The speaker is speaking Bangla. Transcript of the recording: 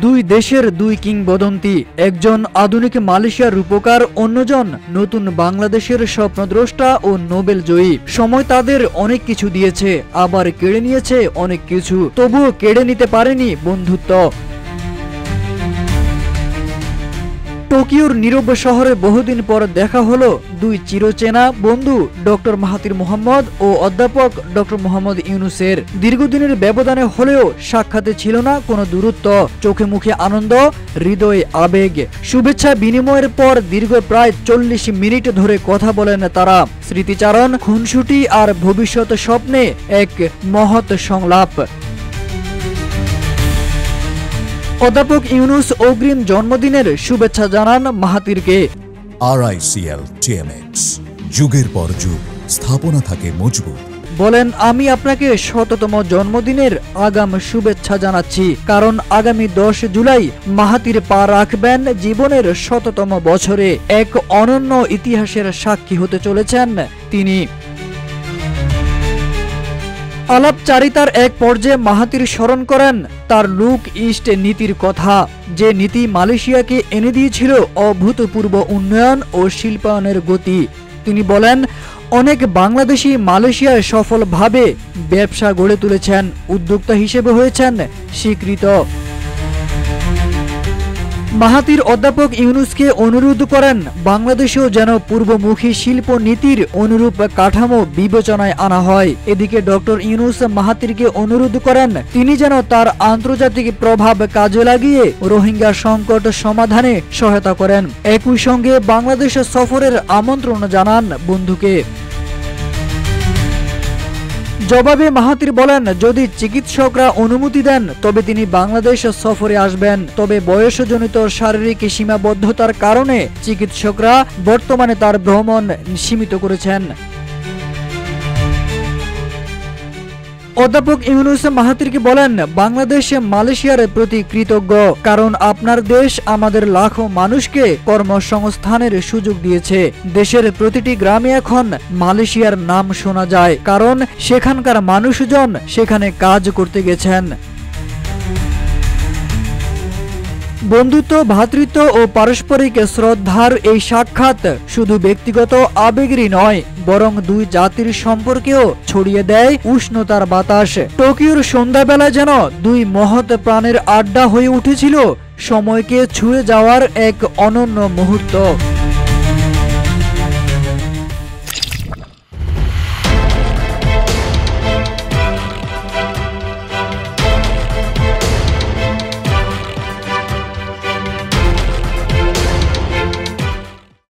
দুই দেশের দুই কিংবদন্তি, একজন আধুনিক মালয়েশিয়ার রূপকার, অন্যজন নতুন বাংলাদেশের স্বপ্নদ্রষ্টা ও নোবেল জয়ী। সময় তাদের অনেক কিছু দিয়েছে, আবার কেড়ে নিয়েছে অনেক কিছু, তবুও কেড়ে নিতে পারেনি বন্ধুত্ব। টোকিওর নীরব শহরে বহুদিন পর দেখা হলো দুই চিরচেনা বন্ধু ডক্টর মাহাথির মোহাম্মদ ও অধ্যাপক ডক্টর মোহাম্মদ ইউনূসের। দীর্ঘদিনের ব্যবধানে হলেও সাক্ষাতে ছিল না কোনো দূরত্ব, চোখে মুখে আনন্দ, হৃদয়ে আবেগ। শুভেচ্ছা বিনিময়ের পর দীর্ঘ প্রায় 40 মিনিট ধরে কথা বলেন তারা। স্মৃতিচারণ, খুনসুটি আর ভবিষ্যৎ স্বপ্নে এক মহৎ সংলাপ। অধ্যাপক ইউনূস অগ্রিম জন্মদিনের শুভেচ্ছা জানান মাহাথিরকে। RICL TMX, যুগের পর যুগ স্থাপনা থাকে মজবুত। বলেন, আমি আপনাকে শততম জন্মদিনের আগাম শুভেচ্ছা জানাচ্ছি, কারণ আগামী 10 জুলাই মাহাথির পা রাখবেন জীবনের শততম বছরে। এক অনন্য ইতিহাসের সাক্ষী হতে চলেছেন তিনি। আলাপচারিতার এক পর্যায়ে মাহাথির স্মরণ করেন তার লুক ইস্ট নীতির কথা, যে নীতি মালয়েশিয়াকে এনে দিয়েছিল অভূতপূর্ব উন্নয়ন ও শিল্পায়নের গতি। তিনি বলেন, অনেক বাংলাদেশি মালয়েশিয়ায় সফলভাবে ব্যবসা গড়ে তুলেছেন, উদ্যোক্তা হিসেবে হয়েছেন স্বীকৃত। মাহাথির অধ্যাপক ইউনূসকে অনুরোধ করেন বাংলাদেশেও যেন পূর্বমুখী শিল্প নীতির অনুরূপ কাঠামো বিবেচনায় আনা হয়। এদিকে ডক্টর ইউনূস মাহাথিরকে অনুরোধ করেন তিনি যেন তার আন্তর্জাতিক প্রভাব কাজে লাগিয়ে রোহিঙ্গা সংকট সমাধানে সহায়তা করেন। একই সঙ্গে বাংলাদেশ সফরের আমন্ত্রণ জানান বন্ধুকে। জবাবে মাহাথির বলেন, যদি চিকিৎসকরা অনুমতি দেন তবে তিনি বাংলাদেশ সফরে আসবেন, তবে বয়সজনিত শারীরিক সীমাবদ্ধতার কারণে চিকিৎসকরা বর্তমানে তার ভ্রমণ সীমিত করেছেন। অধ্যাপক ইউনূস মাহাথিরকে বলেন, বাংলাদেশ মালয়েশিয়ার প্রতি কৃতজ্ঞ, কারণ আপনার দেশ আমাদের লাখো মানুষকে কর্মসংস্থানের সুযোগ দিয়েছে। দেশের প্রতিটি গ্রামে এখন মালয়েশিয়ার নাম শোনা যায়, কারণ সেখানকার মানুষজন সেখানে কাজ করতে গেছেন। বন্ধুত্ব, ভ্রাতৃত্ব ও পারস্পরিক শ্রদ্ধার এই সাক্ষাৎ শুধু ব্যক্তিগত আবেগেরই নয়, বরং দুই জাতির সম্পর্কেও ছড়িয়ে দেয় উষ্ণতার বাতাস। টোকিওর সন্ধ্যাবেলায় যেন দুই মহৎ প্রাণের আড্ডা হয়ে উঠেছিল সময়কে ছুঁয়ে যাওয়ার এক অনন্য মুহূর্ত।